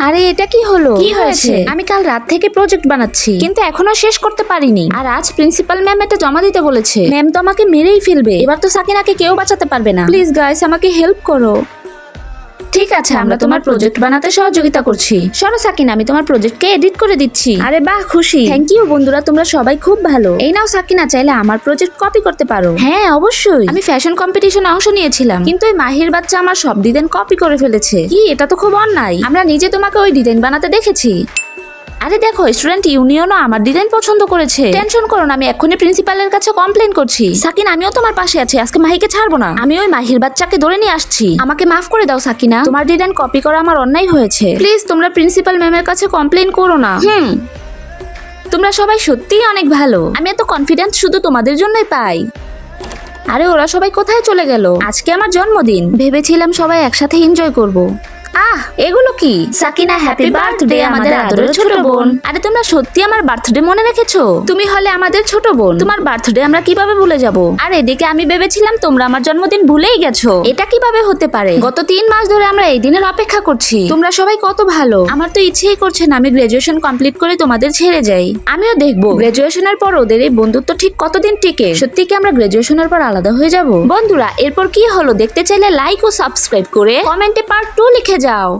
আরে এটা কি হলো? কি হয়েছে? আমি কাল রাত থেকে প্রজেক্ট বানাচ্ছি কিন্তু এখনো শেষ করতে পারিনি। আর আজ প্রিন্সিপাল ম্যাম এটা জমা দিতে বলেছে। ম্যাম তো আমাকে মেরেই ফেলবে। এবার তো সাকিনাকে কেউ বাঁচাতে পারবে না। প্লিজ গাইস আমাকে হেল্প করো। ঠিক আছে, আমরা তোমার প্রজেক্ট বানাতে সহযোগিতা করছি। সরো সাকিনা, আমি তোমার প্রজেক্টকে এডিট করে দিচ্ছি। আরে বাহ, খুশি। থ্যাংক ইউ বন্ধুরা, তোমরা সবাই খুব ভালো। এই নাও সাকিনা, চাইলে আমার প্রজেক্ট কপি করতে পারো। হ্যাঁ অবশ্যই। আমি ফ্যাশন কম্পিটিশনে অংশ নিয়েছিলাম কিন্তু ওই মাহির বাচ্চা আমার সব ডিজাইন কপি করে ফেলেছে। কি, এটা তো খুব অন্যায়। আমরা নিজে তোমাকে ওই ডিজাইন বানাতে দেখেছি। আরে দেখো, স্টুডেন্ট ইউনিয়নও আমার ডিজাইন পছন্দ করেছে। টেনশন করো না, আমি এক্ষুনি প্রিন্সিপালের কাছে কমপ্লেন করছি। সাকিনা, আমিও তোমার পাশে আছি। আজকে মাহিকে ছাড়বো না। আমি ওই মাহির বাচ্চাকে ধরে নিয়ে আসছি। আমাকে মাফ করে দাও সাকিনা, তোমার ডিজাইন কপি করা আমার অন্যায় হয়েছে। প্লিজ তোমরা প্রিন্সিপাল ম্যামের কাছে কমপ্লেন করো না। তোমরা সবাই সত্যিই অনেক ভালো। আমি এত কনফিডেন্স শুধু তোমাদের জন্যই পাই। আরে ওরা সবাই কোথায় চলে গেল? আজকে আমার জন্মদিন, ভেবেছিলাম সবাই একসাথে এনজয় করব। এগুলো কি? সাকিনা, হ্যাপি বার্থডে আমাদের আদরের ছোট বোন। আরে তোমরা সত্যি আমার বার্থডে মনে রেখেছো? তুমি হলে আমাদের ছোট বোন, তোমার বার্থডে আমরা কিভাবে ভুলে যাব? আর এদিকে আমি ভেবেছিলাম তোমরা আমার জন্মদিন ভুলেই গেছো। এটা কিভাবে হতে পারে? গত 3 মাস ধরে আমরা এই দিনের অপেক্ষা করছি। তোমরা সবাই কত ভালো। আমার তো ইচ্ছেই করছে না আমি গ্রাজুয়েশন কমপ্লিট করে তোমাদের ছেড়ে যাই। আমিও দেখবো গ্রাজুয়েশনের পর ওদের এই বন্ধুত্ব ঠিক কতদিন টিকে। সত্যি কি আমরা গ্রাজুয়েশনের পর আলাদা হয়ে যাব? বন্ধুরা, এরপর কি হলো দেখতে চাইলে লাইক ও সাবস্ক্রাইব করে কমেন্টে পার্ট 2 লিখে যাও।